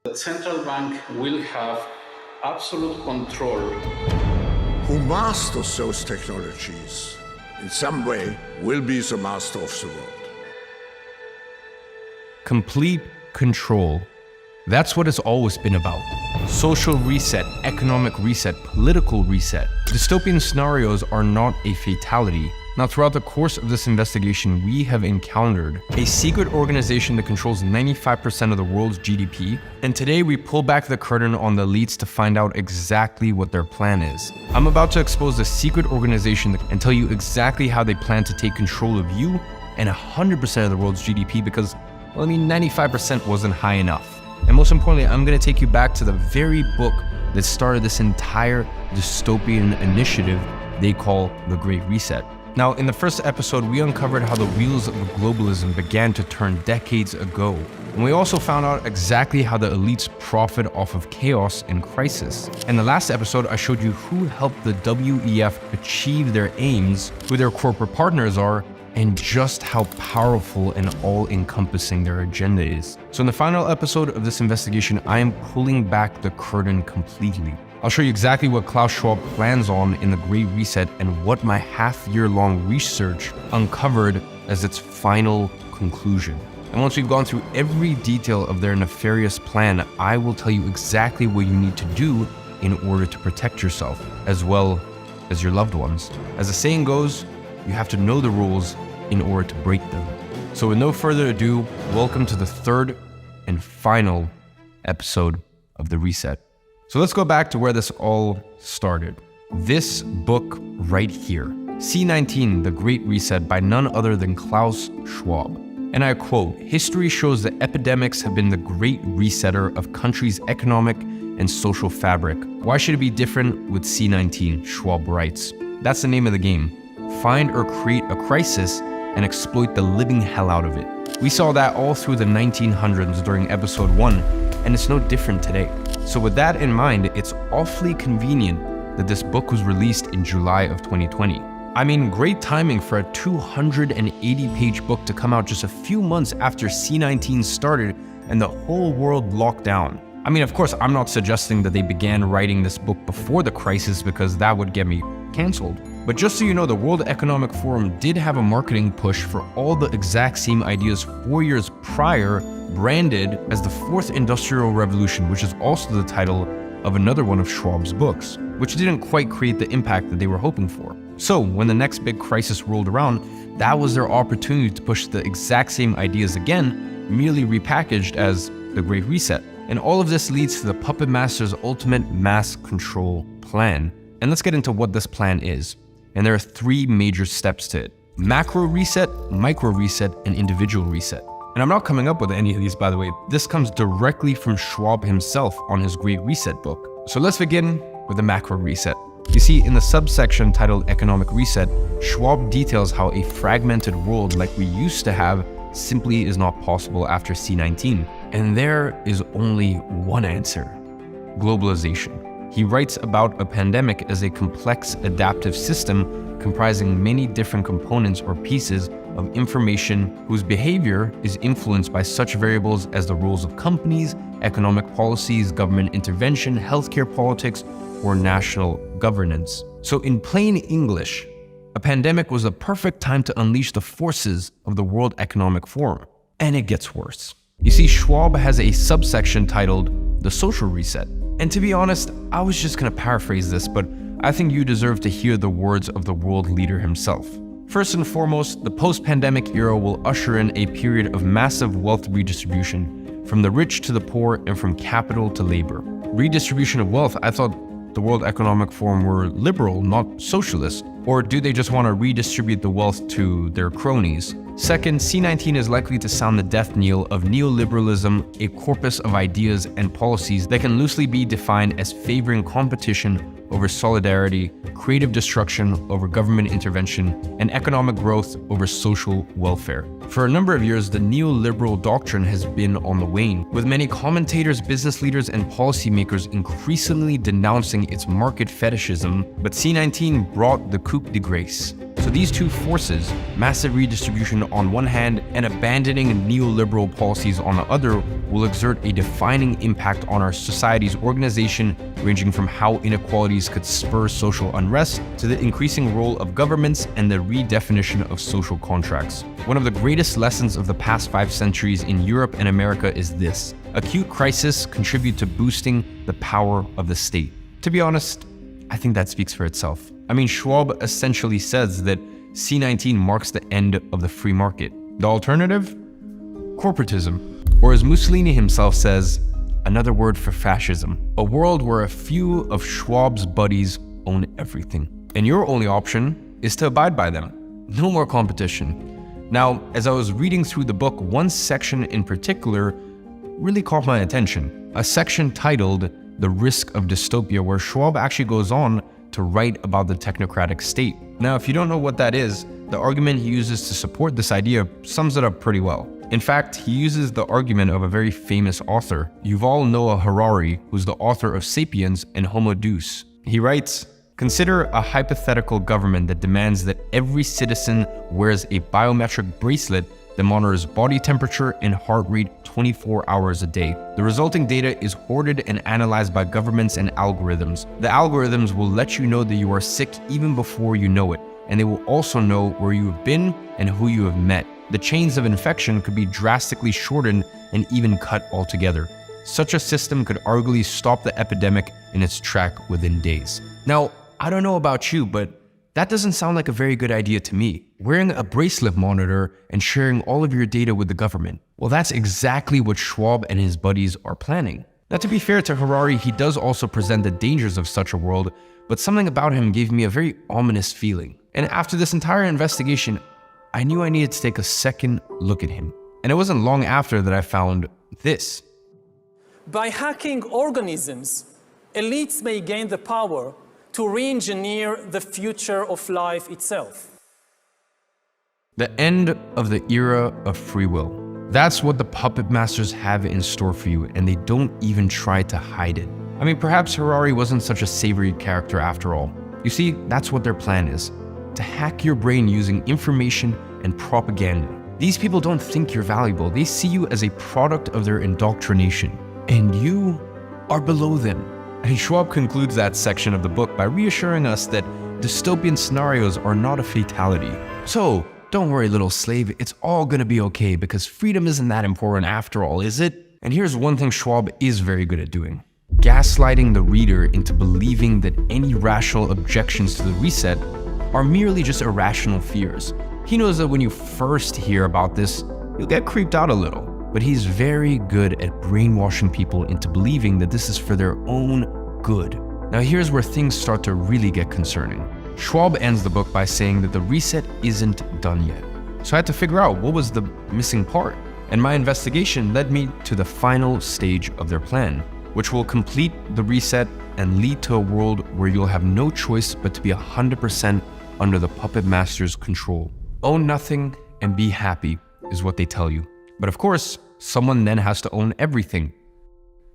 The central bank will have absolute control. Who masters those technologies in some way will be the master of the world. Complete control. That's what it's always been about. Social reset, economic reset, political reset. Dystopian scenarios are not a fatality. Now, throughout the course of this investigation, we have encountered a secret organization that controls 95% of the world's GDP, and today we pull back the curtain on the elites to find out exactly what their plan is. I'm about to expose the secret organization and tell you exactly how they plan to take control of you and 100% of the world's GDP because, well, 95% wasn't high enough. And most importantly, I'm going to take you back to the very book that started this entire dystopian initiative they call the Great Reset. Now, in the first episode, we uncovered how the wheels of globalism began to turn decades ago. And we also found out exactly how the elites profit off of chaos and crisis. In the last episode, I showed you who helped the WEF achieve their aims, who their corporate partners are, and just how powerful and all-encompassing their agenda is. So in the final episode of this investigation, I am pulling back the curtain completely. I'll show you exactly what Klaus Schwab plans on in the Great Reset and what my half-year-long research uncovered as its final conclusion. And once we've gone through every detail of their nefarious plan, I will tell you exactly what you need to do in order to protect yourself, as well as your loved ones. As the saying goes, you have to know the rules in order to break them. So with no further ado, welcome to the third and final episode of The Reset. So let's go back to where this all started. This book right here, C19, The Great Reset by none other than Klaus Schwab. And I quote, "History shows that epidemics have been the great resetter of countries' economic and social fabric. Why should it be different with C19, Schwab writes. That's the name of the game. Find or create a crisis and exploit the living hell out of it. We saw that all through the 1900s during episode 1, and it's no different today. So with that in mind, it's awfully convenient that this book was released in July of 2020. I mean, great timing for a 280-page book to come out just a few months after C19 started and the whole world locked down. I mean, of course, I'm not suggesting that they began writing this book before the crisis because that would get me canceled. But just so you know, the World Economic Forum did have a marketing push for all the exact same ideas 4 years prior, branded as the Fourth Industrial Revolution, which is also the title of another one of Schwab's books, which didn't quite create the impact that they were hoping for. So when the next big crisis rolled around, that was their opportunity to push the exact same ideas again, merely repackaged as the Great Reset. And all of this leads to the puppet master's ultimate mass control plan. And let's get into what this plan is. And there are 3 major steps to it: macro reset, micro reset, and individual reset. And I'm not coming up with any of these, by the way. This comes directly from Schwab himself on his Great Reset book. So let's begin with the macro reset. You see, in the subsection titled Economic Reset, Schwab details how a fragmented world like we used to have simply is not possible after C19. And there is only one answer: globalization. He writes about a pandemic as a complex adaptive system comprising many different components or pieces of information whose behavior is influenced by such variables as the roles of companies, economic policies, government intervention, healthcare politics, or national governance. So in plain English, a pandemic was the perfect time to unleash the forces of the World Economic Forum. And it gets worse. You see, Schwab has a subsection titled The Social Reset. And to be honest, I was just gonna paraphrase this, but I think you deserve to hear the words of the world leader himself. First and foremost, the post-pandemic era will usher in a period of massive wealth redistribution, from the rich to the poor and from capital to labor. Redistribution of wealth, I thought the World Economic Forum were liberal, not socialist. Or do they just want to redistribute the wealth to their cronies? Second, C19 is likely to sound the death knell of neoliberalism, a corpus of ideas and policies that can loosely be defined as favoring competition over solidarity, creative destruction over government intervention, and economic growth over social welfare. For a number of years, the neoliberal doctrine has been on the wane, with many commentators, business leaders, and policymakers increasingly denouncing its market fetishism, but C19 brought the coup de grace. So these two forces, massive redistribution on one hand and abandoning neoliberal policies on the other, will exert a defining impact on our society's organization, ranging from how inequalities could spur social unrest to the increasing role of governments and the redefinition of social contracts. One of the greatest lessons of the past 5 centuries in Europe and America is this: acute crises contribute to boosting the power of the state. To be honest, I think that speaks for itself. I mean, Schwab essentially says that C19 marks the end of the free market. The alternative? Corporatism. Or as Mussolini himself says, another word for fascism. A world where a few of Schwab's buddies own everything. And your only option is to abide by them. No more competition. Now, as I was reading through the book, one section in particular really caught my attention. A section titled The Risk of Dystopia, where Schwab actually goes on to write about the technocratic state. Now, if you don't know what that is, the argument he uses to support this idea sums it up pretty well. In fact, he uses the argument of a very famous author, Yuval Noah Harari, who's the author of Sapiens and Homo Deus. He writes, "Consider a hypothetical government that demands that every citizen wears a biometric bracelet that monitors body temperature and heart rate 24 hours a day. The resulting data is hoarded and analyzed by governments and algorithms. The algorithms will let you know that you are sick even before you know it, and they will also know where you have been and who you have met. The chains of infection could be drastically shortened and even cut altogether. Such a system could arguably stop the epidemic in its track within days." Now, I don't know about you, but that doesn't sound like a very good idea to me. Wearing a bracelet monitor and sharing all of your data with the government. Well, that's exactly what Schwab and his buddies are planning. Now, to be fair to Harari, he does also present the dangers of such a world, but something about him gave me a very ominous feeling. And after this entire investigation, I knew I needed to take a second look at him. And it wasn't long after that I found this. By hacking organisms, elites may gain the power to re-engineer the future of life itself. The end of the era of free will. That's what the puppet masters have in store for you, and they don't even try to hide it. I mean, perhaps Harari wasn't such a savory character after all. You see, that's what their plan is. To hack your brain using information and propaganda. These people don't think you're valuable. They see you as a product of their indoctrination. And you are below them. And Schwab concludes that section of the book by reassuring us that dystopian scenarios are not a fatality. So, don't worry, little slave, it's all gonna be okay because freedom isn't that important after all, is it? And here's one thing Schwab is very good at doing. Gaslighting the reader into believing that any rational objections to the reset are merely just irrational fears. He knows that when you first hear about this, you'll get creeped out a little. But he's very good at brainwashing people into believing that this is for their own good. Now here's where things start to really get concerning. Schwab ends the book by saying that the reset isn't done yet. So I had to figure out what was the missing part. And my investigation led me to the final stage of their plan, which will complete the reset and lead to a world where you'll have no choice but to be 100% under the puppet master's control. Own nothing and be happy is what they tell you. But of course, someone then has to own everything.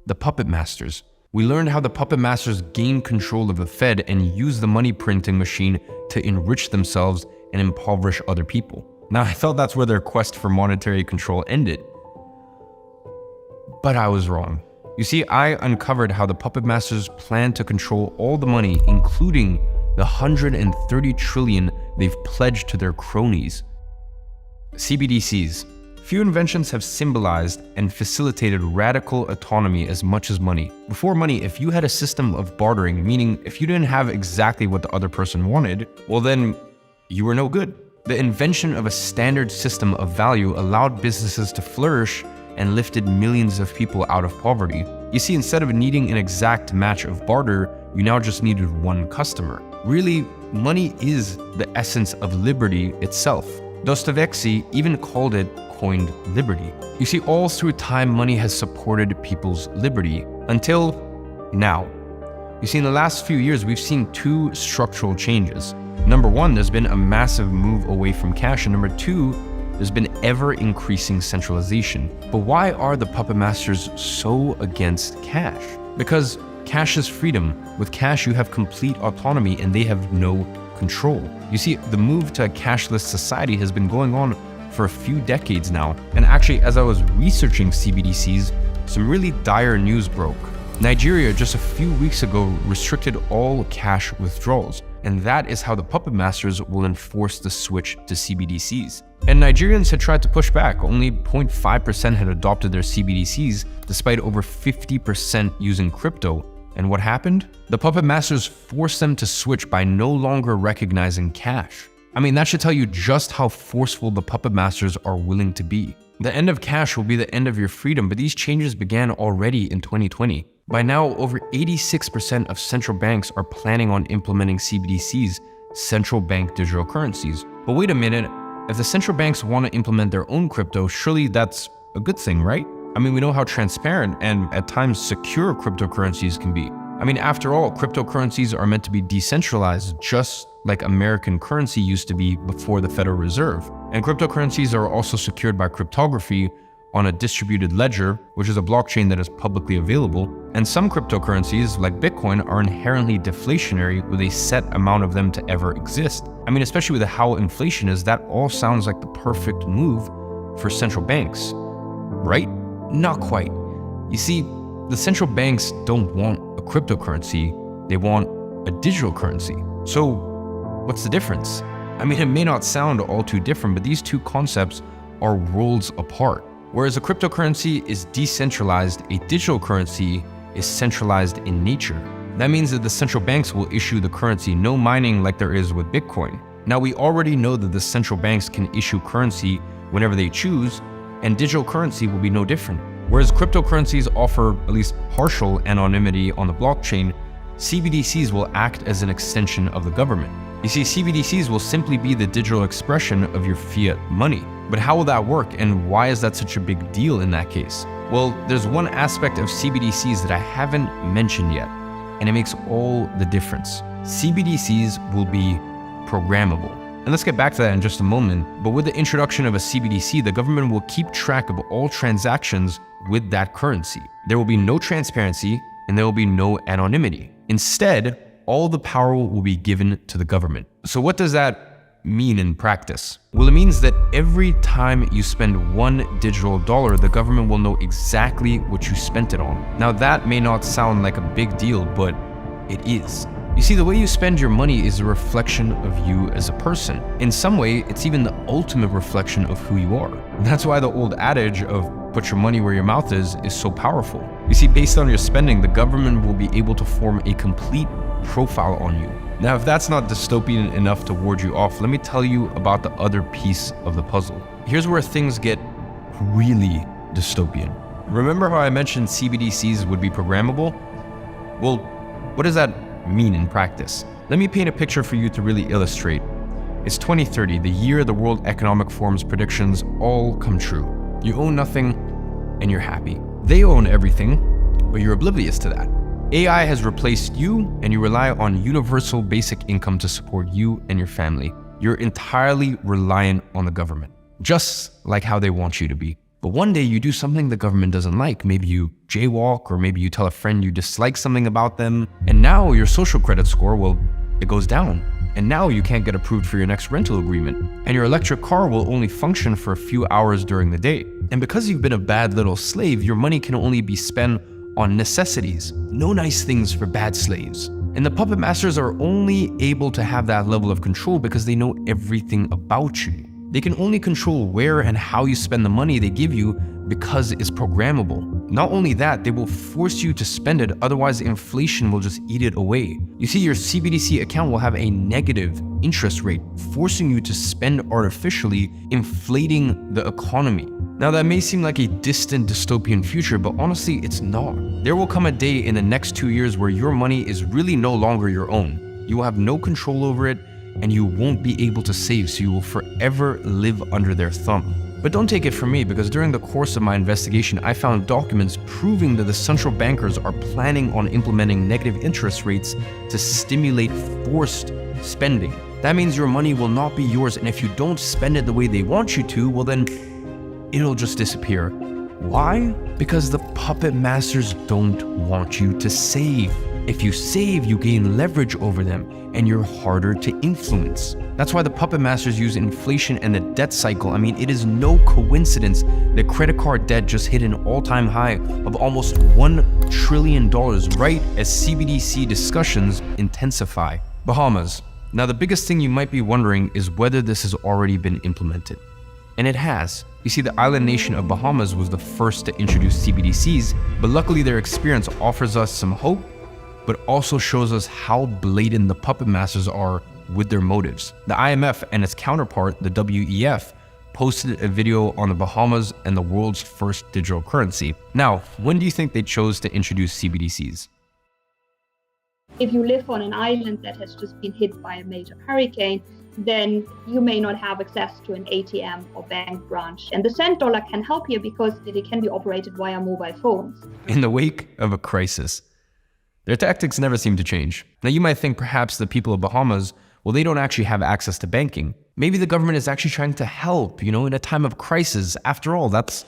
The puppet masters. We learned how the puppet masters gained control of the Fed and used the money printing machine to enrich themselves and impoverish other people. Now, I thought that's where their quest for monetary control ended. But I was wrong. You see, I uncovered how the puppet masters plan to control all the money, including the 130 trillion they've pledged to their cronies. CBDCs. Few inventions have symbolized and facilitated radical autonomy as much as money. Before money, if you had a system of bartering, meaning if you didn't have exactly what the other person wanted, well then, you were no good. The invention of a standard system of value allowed businesses to flourish and lifted millions of people out of poverty. You see, instead of needing an exact match of barter, you now just needed one customer. Really, money is the essence of liberty itself. Dostoevsky even coined liberty. You see, all through time, money has supported people's liberty until now. You see, in the last few years, we've seen two structural changes. Number one, there's been a massive move away from cash, and number two, there's been ever-increasing centralization. But why are the puppet masters so against cash? Because cash is freedom. With cash, you have complete autonomy, and they have no control. You see, the move to a cashless society has been going on for a few decades now. And actually, as I was researching CBDCs, some really dire news broke. Nigeria just a few weeks ago restricted all cash withdrawals, and that is how the puppet masters will enforce the switch to CBDCs. And Nigerians had tried to push back. Only 0.5% had adopted their CBDCs, despite over 50% using crypto. And what happened? The puppet masters forced them to switch by no longer recognizing cash. I mean, that should tell you just how forceful the puppet masters are willing to be. The end of cash will be the end of your freedom, but these changes began already in 2020. By now, over 86% of central banks are planning on implementing CBDCs, central bank digital currencies. But wait a minute, if the central banks want to implement their own crypto, surely that's a good thing, right? I mean, we know how transparent and at times secure cryptocurrencies can be. I mean, after all, cryptocurrencies are meant to be decentralized, just like American currency used to be before the Federal Reserve. And cryptocurrencies are also secured by cryptography on a distributed ledger, which is a blockchain that is publicly available. And some cryptocurrencies, like Bitcoin, are inherently deflationary with a set amount of them to ever exist. I mean, especially with how inflation is, that all sounds like the perfect move for central banks, right? Not quite. You see, the central banks don't want a cryptocurrency, they want a digital currency. So what's the difference? I mean, it may not sound all too different, but these two concepts are worlds apart. Whereas a cryptocurrency is decentralized, a digital currency is centralized in nature. That means that the central banks will issue the currency, no mining like there is with Bitcoin. Now, we already know that the central banks can issue currency whenever they choose, and digital currency will be no different. Whereas cryptocurrencies offer at least partial anonymity on the blockchain, CBDCs will act as an extension of the government. You see, CBDCs will simply be the digital expression of your fiat money. But how will that work, and why is that such a big deal in that case? Well, there's one aspect of CBDCs that I haven't mentioned yet, and it makes all the difference. CBDCs will be programmable. And let's get back to that in just a moment, but with the introduction of a CBDC, the government will keep track of all transactions with that currency. There will be no transparency, and there will be no anonymity. Instead, all the power will be given to the government. So what does that mean in practice? Well, it means that every time you spend $1 digital, the government will know exactly what you spent it on. Now, that may not sound like a big deal, but it is. You see, the way you spend your money is a reflection of you as a person. In some way, it's even the ultimate reflection of who you are. That's why the old adage of put your money where your mouth is so powerful. You see, based on your spending, the government will be able to form a complete profile on you. Now, if that's not dystopian enough to ward you off, let me tell you about the other piece of the puzzle. Here's where things get really dystopian. Remember how I mentioned CBDCs would be programmable? Well, what does that mean in practice? Let me paint a picture for you to really illustrate. It's 2030, the year the World Economic Forum's predictions all come true. You own nothing and you're happy. They own everything, but you're oblivious to that. AI has replaced you, and you rely on universal basic income to support you and your family. You're entirely reliant on the government, just like how they want you to be. But one day you do something the government doesn't like. Maybe you jaywalk, or maybe you tell a friend you dislike something about them, and now your social credit score, well, it goes down. And now you can't get approved for your next rental agreement. And your electric car will only function for a few hours during the day. And because you've been a bad little slave, your money can only be spent on necessities. No nice things for bad slaves. And the puppet masters are only able to have that level of control because they know everything about you. They can only control where and how you spend the money they give you because it's programmable. Not only that, they will force you to spend it, otherwise inflation will just eat it away. You see, your CBDC account will have a negative interest rate, forcing you to spend artificially, inflating the economy. Now, that may seem like a distant dystopian future, but honestly, it's not. There will come a day in the next 2 years where your money is really no longer your own. You will have no control over it, and you won't be able to save, so you will forever live under their thumb. But don't take it from me, because during the course of my investigation, I found documents proving that the central bankers are planning on implementing negative interest rates to stimulate forced spending. That means your money will not be yours, and if you don't spend it the way they want you to, well then, it'll just disappear. Why? Because the puppet masters don't want you to save. If you save, you gain leverage over them, and you're harder to influence. That's why the puppet masters use inflation and the debt cycle. I mean, it is no coincidence that credit card debt just hit an all-time high of almost $1 trillion right as CBDC discussions intensify. Bahamas. Now, the biggest thing you might be wondering is whether this has already been implemented. And it has. You see, the island nation of Bahamas was the first to introduce CBDCs, but luckily their experience offers us some hope, but also shows us how blatant the puppet masters are with their motives. The IMF and its counterpart, the WEF, posted a video on the Bahamas and the world's first digital currency. Now, when do you think they chose to introduce CBDCs? If you live on an island that has just been hit by a major hurricane, then you may not have access to an ATM or bank branch. And the cent dollar can help here because it can be operated via mobile phones. In the wake of a crisis, their tactics never seem to change. Now, you might think perhaps the people of Bahamas, well, they don't actually have access to banking. Maybe the government is actually trying to help, in a time of crisis. After all, that's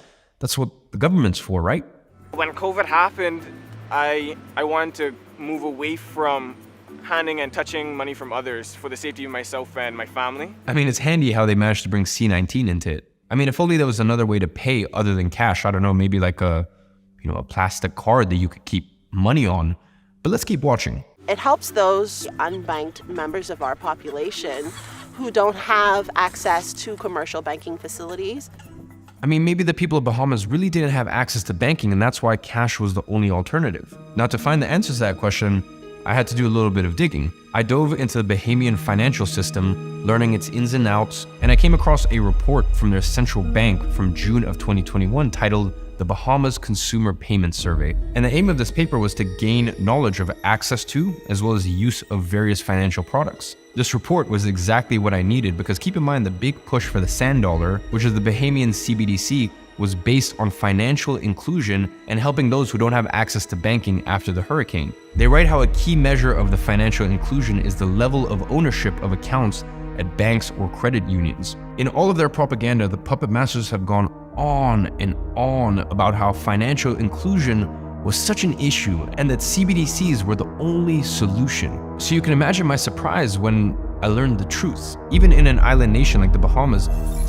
what the government's for, right? When COVID happened, I wanted to move away from handing and touching money from others for the safety of myself and my family. I mean, it's handy how they managed to bring C19 into it. I mean, if only there was another way to pay other than cash. I don't know, maybe like a plastic card that you could keep money on. But let's keep watching. It helps those unbanked members of our population who don't have access to commercial banking facilities. I mean, maybe the people of Bahamas really didn't have access to banking, and that's why cash was the only alternative. Now, to find the answers to that question, I had to do a little bit of digging. I dove into the Bahamian financial system, learning its ins and outs, and I came across a report from their central bank from June of 2021 titled the Bahamas Consumer Payment Survey. And the aim of this paper was to gain knowledge of access to, as well as the use of various financial products. This report was exactly what I needed because keep in mind the big push for the sand dollar, which is the Bahamian CBDC, was based on financial inclusion and helping those who don't have access to banking after the hurricane. They write how a key measure of the financial inclusion is the level of ownership of accounts at banks or credit unions. In all of their propaganda, the puppet masters have gone on and on about how financial inclusion was such an issue and that CBDCs were the only solution. So you can imagine my surprise when I learned the truth. Even in an island nation like the Bahamas,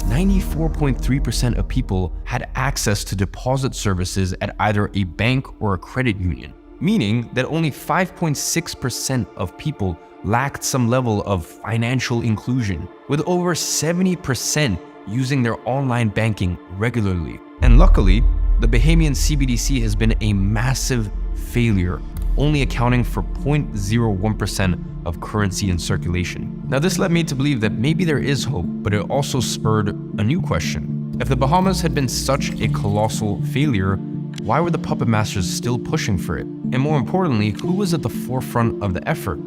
94.3% of people had access to deposit services at either a bank or a credit union, meaning that only 5.6% of people lacked some level of financial inclusion, with over 70% using their online banking regularly. And luckily, the Bahamian CBDC has been a massive failure, only accounting for 0.01% of currency in circulation. Now, this led me to believe that maybe there is hope, but it also spurred a new question. If the Bahamas had been such a colossal failure, why were the puppet masters still pushing for it? And more importantly, who was at the forefront of the effort?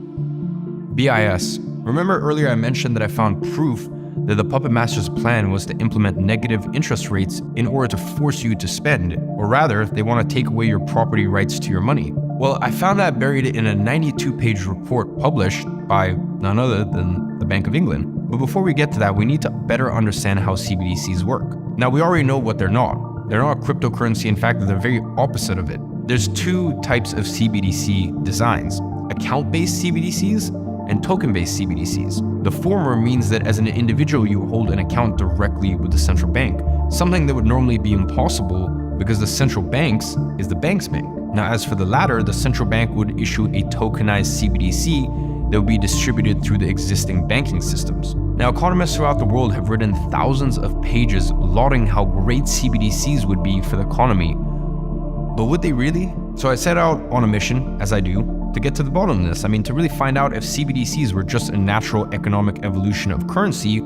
BIS. Remember earlier I mentioned that I found proof that the puppet master's plan was to implement negative interest rates in order to force you to spend, or rather, they want to take away your property rights to your money. Well, I found that buried in a 92-page report published by none other than the Bank of England. But before we get to that, we need to better understand how CBDCs work. Now, we already know what they're not. They're not a cryptocurrency. In fact, they're the very opposite of it. There's two types of CBDC designs: account-based CBDCs and token-based CBDCs. The former means that as an individual, you hold an account directly with the central bank, something that would normally be impossible because the central bank is the bank's bank. Now, as for the latter, the central bank would issue a tokenized CBDC that would be distributed through the existing banking systems. Now, economists throughout the world have written thousands of pages lauding how great CBDCs would be for the economy. But would they really? So I set out on a mission, as I do, to get to the bottom of this. I mean, to really find out if CBDCs were just a natural economic evolution of currency,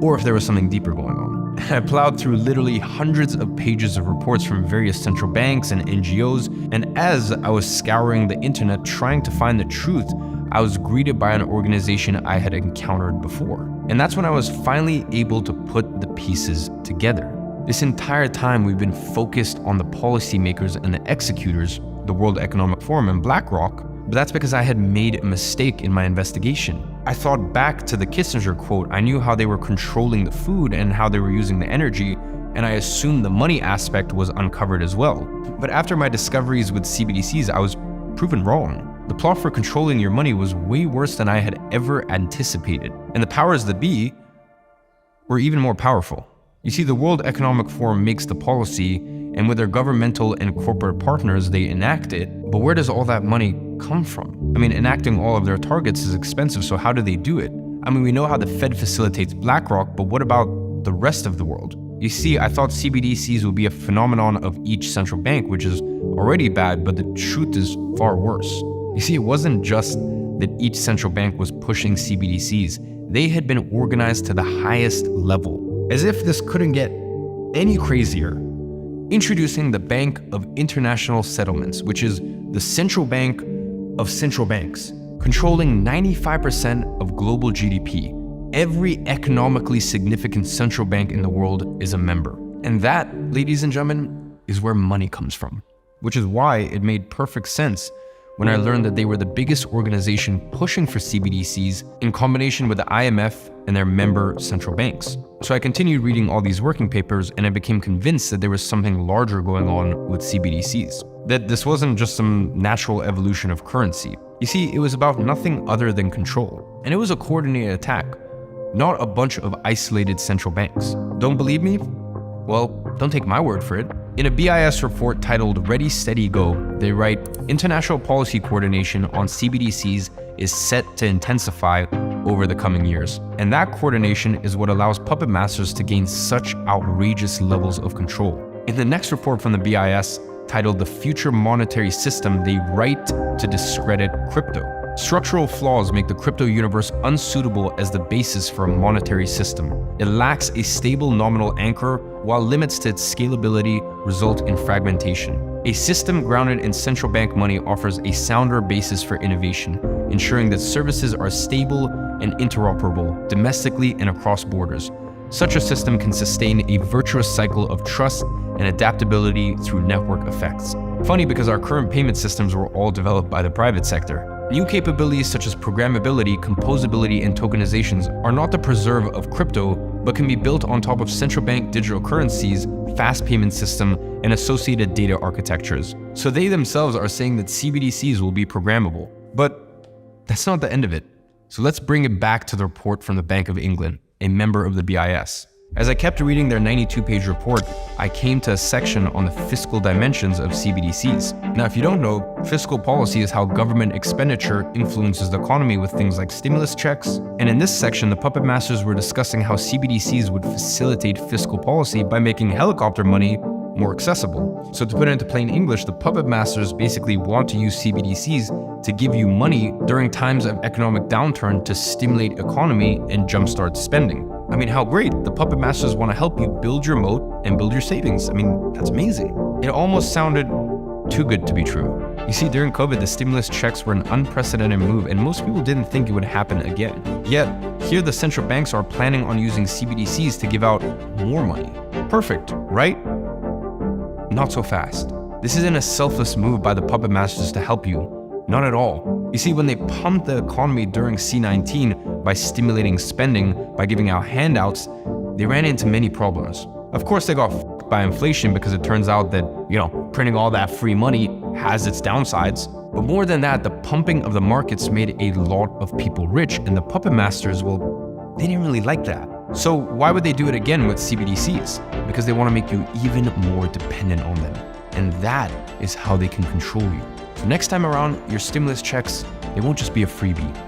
or if there was something deeper going on. I plowed through literally hundreds of pages of reports from various central banks and NGOs, and as I was scouring the internet trying to find the truth, I was greeted by an organization I had encountered before. And that's when I was finally able to put the pieces together. This entire time, we've been focused on the policymakers and the executors, the World Economic Forum and BlackRock, but that's because I had made a mistake in my investigation. I thought back to the Kissinger quote. I knew how they were controlling the food and how they were using the energy, and I assumed the money aspect was uncovered as well. But after my discoveries with CBDCs, I was proven wrong. The plot for controlling your money was way worse than I had ever anticipated, and the powers that be were even more powerful. You see, the World Economic Forum makes the policy, and with their governmental and corporate partners, they enact it. But where does all that money come from? I mean, enacting all of their targets is expensive, so how do they do it? I mean, we know how the Fed facilitates BlackRock, but what about the rest of the world? You see, I thought CBDCs would be a phenomenon of each central bank, which is already bad, but the truth is far worse. You see, it wasn't just that each central bank was pushing CBDCs. They had been organized to the highest level. As if this couldn't get any crazier, introducing the Bank of International Settlements, which is the central bank of central banks, controlling 95% of global GDP. Every economically significant central bank in the world is a member. And that, ladies and gentlemen, is where money comes from, which is why it made perfect sense when I learned that they were the biggest organization pushing for CBDCs in combination with the IMF and their member central banks. So I continued reading all these working papers, and I became convinced that there was something larger going on with CBDCs, that this wasn't just some natural evolution of currency. You see, it was about nothing other than control, and it was a coordinated attack, not a bunch of isolated central banks. Don't believe me? Well, don't take my word for it. In a BIS report titled Ready, Steady, Go, they write, international policy coordination on CBDCs is set to intensify over the coming years. And that coordination is what allows puppet masters to gain such outrageous levels of control. In the next report from the BIS, titled The Future Monetary System, they write to discredit crypto. Structural flaws make the crypto universe unsuitable as the basis for a monetary system. It lacks a stable nominal anchor, while limits to its scalability result in fragmentation. A system grounded in central bank money offers a sounder basis for innovation, ensuring that services are stable and interoperable domestically and across borders. Such a system can sustain a virtuous cycle of trust and adaptability through network effects. Funny, because our current payment systems were all developed by the private sector. New capabilities such as programmability, composability, and tokenizations are not the preserve of crypto, but can be built on top of central bank digital currencies, fast payment system, and associated data architectures. So they themselves are saying that CBDCs will be programmable. But that's not the end of it. So let's bring it back to the report from the Bank of England, a member of the BIS. As I kept reading their 92-page report, I came to a section on the fiscal dimensions of CBDCs. Now, if you don't know, fiscal policy is how government expenditure influences the economy with things like stimulus checks. And in this section, the puppet masters were discussing how CBDCs would facilitate fiscal policy by making helicopter money more accessible. So to put it into plain English, the puppet masters basically want to use CBDCs to give you money during times of economic downturn to stimulate economy and jumpstart spending. I mean, how great. The puppet masters want to help you build your moat and build your savings. I mean, that's amazing. It almost sounded too good to be true. You see, during COVID, the stimulus checks were an unprecedented move, and most people didn't think it would happen again. Yet, here the central banks are planning on using CBDCs to give out more money. Perfect, right? Not so fast. This isn't a selfless move by the puppet masters to help you. Not at all. You see, when they pumped the economy during C-19 by stimulating spending, by giving out handouts, they ran into many problems. Of course, they got f***ed by inflation because it turns out that, printing all that free money has its downsides. But more than that, the pumping of the markets made a lot of people rich, and the puppet masters, well, they didn't really like that. So why would they do it again with CBDCs? Because they want to make you even more dependent on them. And that is how they can control you. So next time around, your stimulus checks, they won't just be a freebie.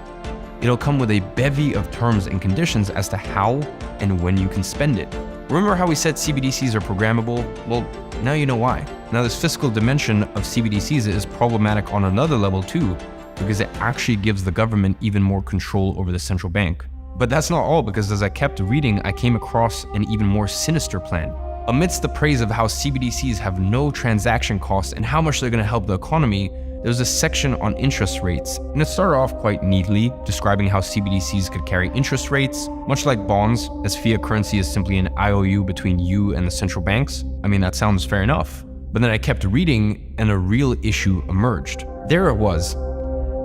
It'll come with a bevy of terms and conditions as to how and when you can spend it. Remember how we said CBDCs are programmable? Well, now you know why. Now this fiscal dimension of CBDCs is problematic on another level too, because it actually gives the government even more control over the central bank. But that's not all, because as I kept reading, I came across an even more sinister plan. Amidst the praise of how CBDCs have no transaction costs and how much they're going to help the economy, there was a section on interest rates, and it started off quite neatly, describing how CBDCs could carry interest rates, much like bonds, as fiat currency is simply an IOU between you and the central banks. I mean, that sounds fair enough. But then I kept reading, and a real issue emerged. There it was.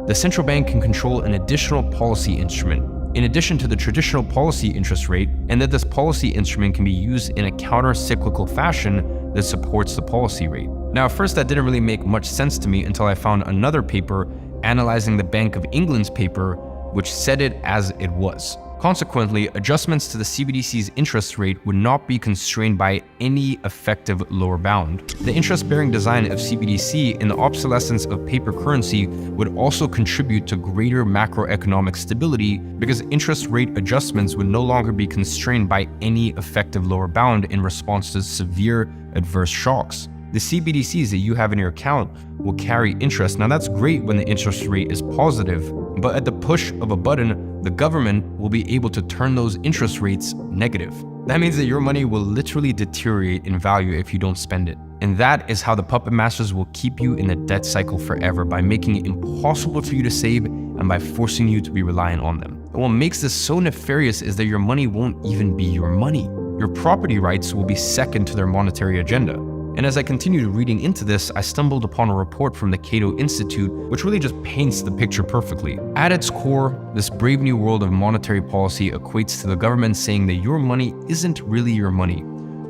The central bank can control an additional policy instrument, in addition to the traditional policy interest rate, and that this policy instrument can be used in a counter-cyclical fashion that supports the policy rate. Now, at first that didn't really make much sense to me until I found another paper analyzing the Bank of England's paper, which said it as it was. Consequently, adjustments to the CBDC's interest rate would not be constrained by any effective lower bound. The interest-bearing design of CBDC and the obsolescence of paper currency would also contribute to greater macroeconomic stability because interest rate adjustments would no longer be constrained by any effective lower bound in response to severe adverse shocks. The CBDCs that you have in your account will carry interest. Now that's great when the interest rate is positive, but at the push of a button, the government will be able to turn those interest rates negative. That means that your money will literally deteriorate in value if you don't spend it. And that is how the puppet masters will keep you in a debt cycle forever, by making it impossible for you to save and by forcing you to be reliant on them. And what makes this so nefarious is that your money won't even be your money. Your property rights will be second to their monetary agenda. And as I continued reading into this, I stumbled upon a report from the Cato Institute, which really just paints the picture perfectly. At its core, this brave new world of monetary policy equates to the government saying that your money isn't really your money.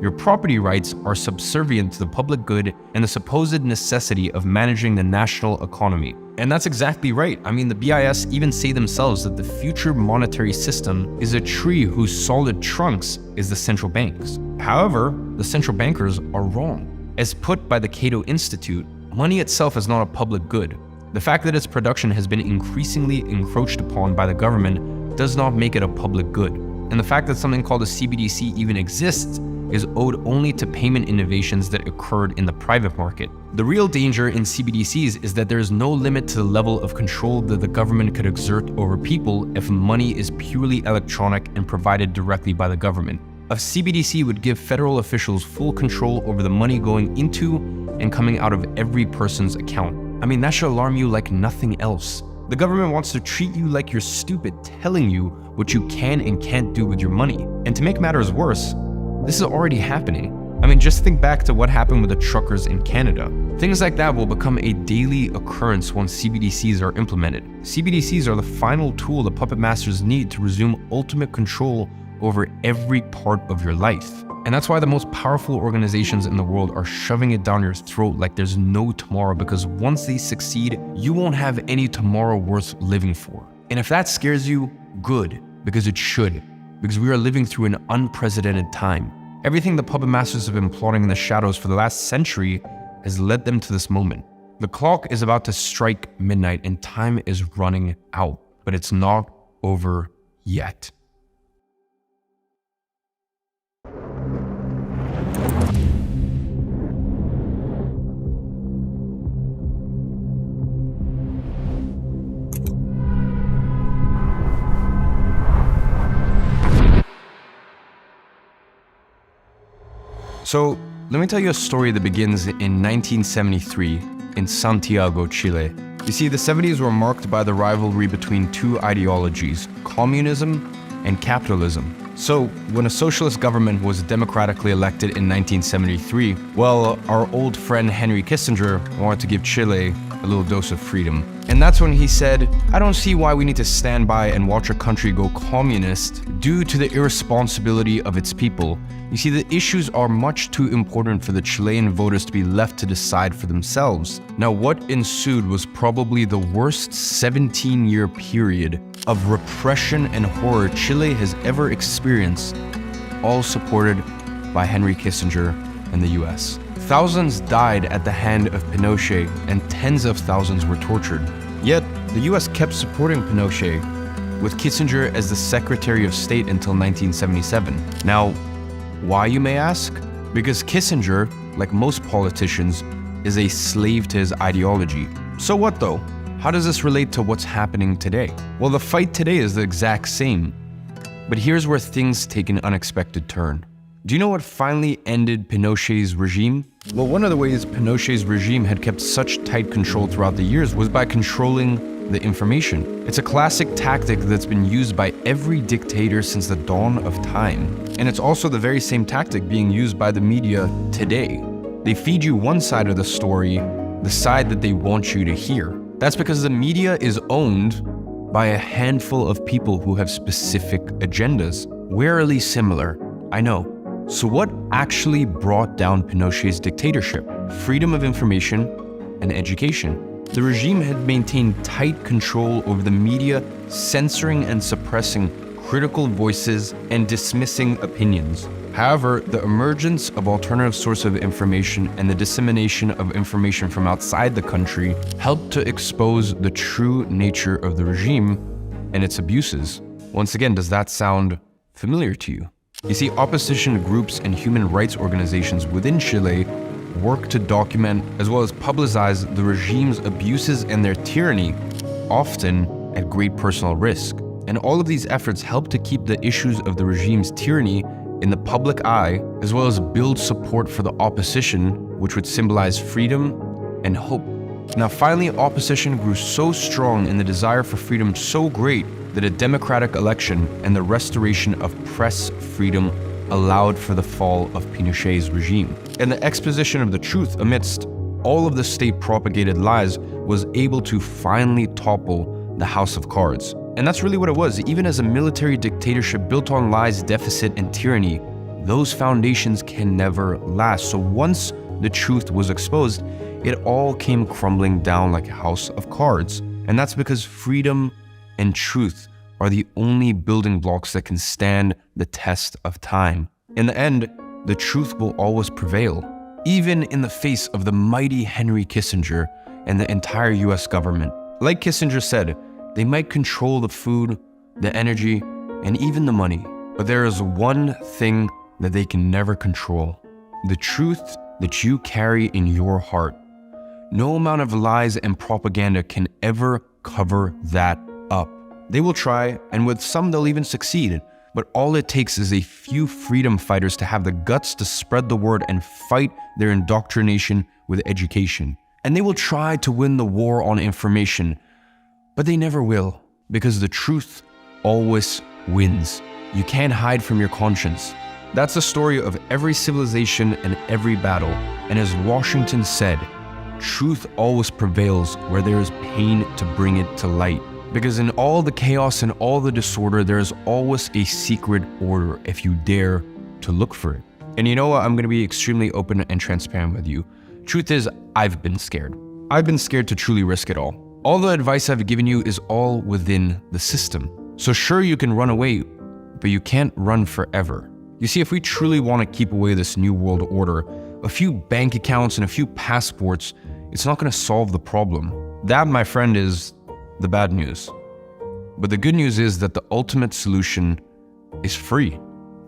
Your property rights are subservient to the public good and the supposed necessity of managing the national economy. And that's exactly right. I mean, the BIS even say themselves that the future monetary system is a tree whose solid trunks is the central banks. However, the central bankers are wrong. As put by the Cato Institute, money itself is not a public good. The fact that its production has been increasingly encroached upon by the government does not make it a public good. And the fact that something called a CBDC even exists is owed only to payment innovations that occurred in the private market. The real danger in CBDCs is that there is no limit to the level of control that the government could exert over people if money is purely electronic and provided directly by the government. A CBDC would give federal officials full control over the money going into and coming out of every person's account. I mean, that should alarm you like nothing else. The government wants to treat you like you're stupid, telling you what you can and can't do with your money. And to make matters worse, this is already happening. I mean, just think back to what happened with the truckers in Canada. Things like that will become a daily occurrence once CBDCs are implemented. CBDCs are the final tool the puppet masters need to resume ultimate control over every part of your life. And that's why the most powerful organizations in the world are shoving it down your throat like there's no tomorrow, because once they succeed, you won't have any tomorrow worth living for. And if that scares you, good, because it should, because we are living through an unprecedented time. Everything the puppet masters have been plotting in the shadows for the last century has led them to this moment. The clock is about to strike midnight and time is running out, but it's not over yet. So, let me tell you a story that begins in 1973 in Santiago, Chile. You see, the 70s were marked by the rivalry between two ideologies, communism and capitalism. So, when a socialist government was democratically elected in 1973, well, our old friend Henry Kissinger wanted to give Chile a little dose of freedom. And that's when he said, I don't see why we need to stand by and watch a country go communist due to the irresponsibility of its people. You see, the issues are much too important for the Chilean voters to be left to decide for themselves. Now, what ensued was probably the worst 17-year period of repression and horror Chile has ever experienced, all supported by Henry Kissinger and the US. Thousands died at the hand of Pinochet and tens of thousands were tortured. Yet, the US kept supporting Pinochet, with Kissinger as the Secretary of State until 1977. Now, why, you may ask? Because Kissinger, like most politicians, is a slave to his ideology. So what though? How does this relate to what's happening today? Well, the fight today is the exact same. But here's where things take an unexpected turn. Do you know what finally ended Pinochet's regime? Well, one of the ways Pinochet's regime had kept such tight control throughout the years was by controlling the information. It's a classic tactic that's been used by every dictator since the dawn of time. And it's also the very same tactic being used by the media today. They feed you one side of the story, the side that they want you to hear. That's because the media is owned by a handful of people who have specific agendas. Wearily similar, I know. So what actually brought down Pinochet's dictatorship? freedom of information and education. The regime had maintained tight control over the media, censoring and suppressing critical voices and dismissing opinions. However, the emergence of alternative sources of information and the dissemination of information from outside the country helped to expose the true nature of the regime and its abuses. Once again, does that sound familiar to you? You see, opposition groups and human rights organizations within Chile work to document as well as publicize the regime's abuses and their tyranny, often at great personal risk. And all of these efforts help to keep the issues of the regime's tyranny in the public eye, as well as build support for the opposition, which would symbolize freedom and hope. Now, finally, opposition grew so strong and the desire for freedom so great that a democratic election and the restoration of press freedom allowed for the fall of Pinochet's regime. And the exposition of the truth amidst all of the state-propagated lies was able to finally topple the House of Cards. And that's really what it was. Even as a military dictatorship built on lies, deficit, and tyranny, those foundations can never last. So once the truth was exposed, it all came crumbling down like a house of cards. And that's because freedom and truth are the only building blocks that can stand the test of time. In the end, the truth will always prevail, even in the face of the mighty Henry Kissinger and the entire US government. Like Kissinger said, they might control the food, the energy, and even the money, but there is one thing that they can never control: the truth that you carry in your heart. No amount of lies and propaganda can ever cover that up. They will try, and with some they'll even succeed, but all it takes is a few freedom fighters to have the guts to spread the word and fight their indoctrination with education. And they will try to win the war on information, but they never will, because the truth always wins. You can't hide from your conscience. That's the story of every civilization and every battle. And as Washington said, truth always prevails where there is pain to bring it to light. Because in all the chaos and all the disorder, there is always a secret order if you dare to look for it. And you know what? I'm going to be extremely open and transparent with you. Truth is, I've been scared. I've been scared to truly risk it all. All the advice I've given you is all within the system. So sure, you can run away, but you can't run forever. You see, if we truly want to keep away this new world order, a few bank accounts and a few passports, it's not going to solve the problem. That, my friend, is the bad news. But the good news is that the ultimate solution is free.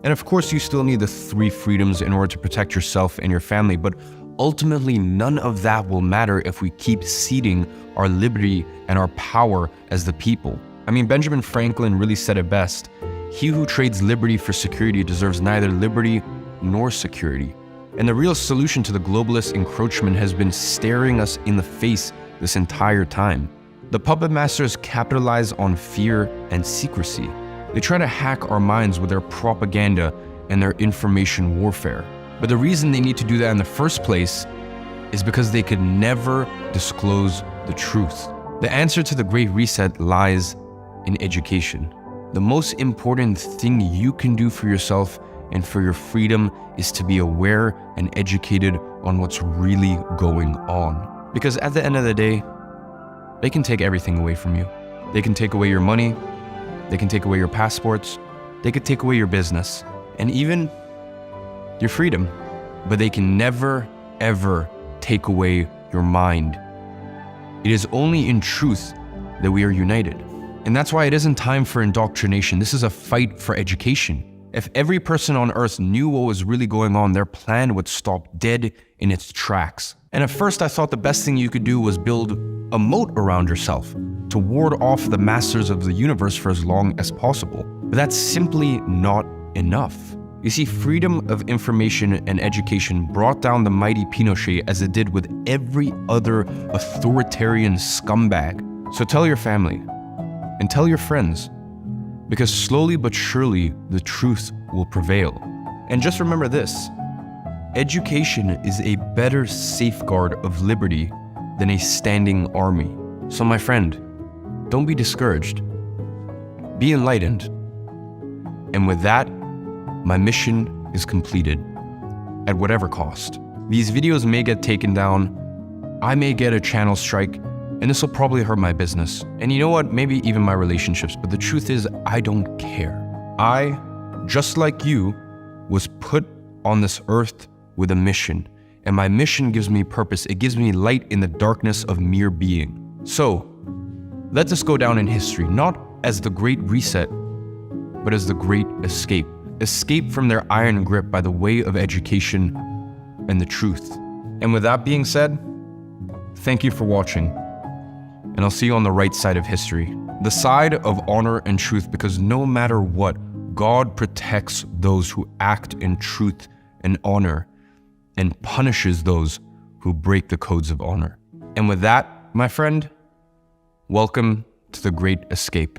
And of course, you still need the 3 freedoms in order to protect yourself and your family, but ultimately, none of that will matter if we keep ceding our liberty and our power as the people. I mean, Benjamin Franklin really said it best: "He who trades liberty for security deserves neither liberty nor security." And the real solution to the globalist encroachment has been staring us in the face this entire time. The puppet masters capitalize on fear and secrecy. They try to hack our minds with their propaganda and their information warfare. But the reason they need to do that in the first place is because they could never disclose the truth. The answer to the Great Reset lies in education. The most important thing you can do for yourself and for your freedom is to be aware and educated on what's really going on. Because at the end of the day, they can take everything away from you. They can take away your money, they can take away your passports, they could take away your business, and even your freedom. But they can never, ever take away your mind. It is only in truth that we are united. And that's why it isn't time for indoctrination. This is a fight for education. If every person on earth knew what was really going on, their plan would stop dead in its tracks. And at first I thought the best thing you could do was build a moat around yourself to ward off the masters of the universe for as long as possible. But that's simply not enough. You see, freedom of information and education brought down the mighty Pinochet as it did with every other authoritarian scumbag. So tell your family and tell your friends, because slowly but surely the truth will prevail. And just remember this: education is a better safeguard of liberty than a standing army. So my friend, don't be discouraged. Be enlightened. And with that, my mission is completed, at whatever cost. These videos may get taken down, I may get a channel strike, and this will probably hurt my business. And you know what? Maybe even my relationships. But the truth is, I don't care. I, just like you, was put on this earth with a mission. And my mission gives me purpose. It gives me light in the darkness of mere being. So, let us go down in history, not as the Great Reset, but as the Great Escape. Escape from their iron grip by the way of education and the truth. And with that being said, thank you for watching. And I'll see you on the right side of history. The side of honor and truth, because no matter what, God protects those who act in truth and honor and punishes those who break the codes of honor. And with that, my friend, welcome to the Great Escape.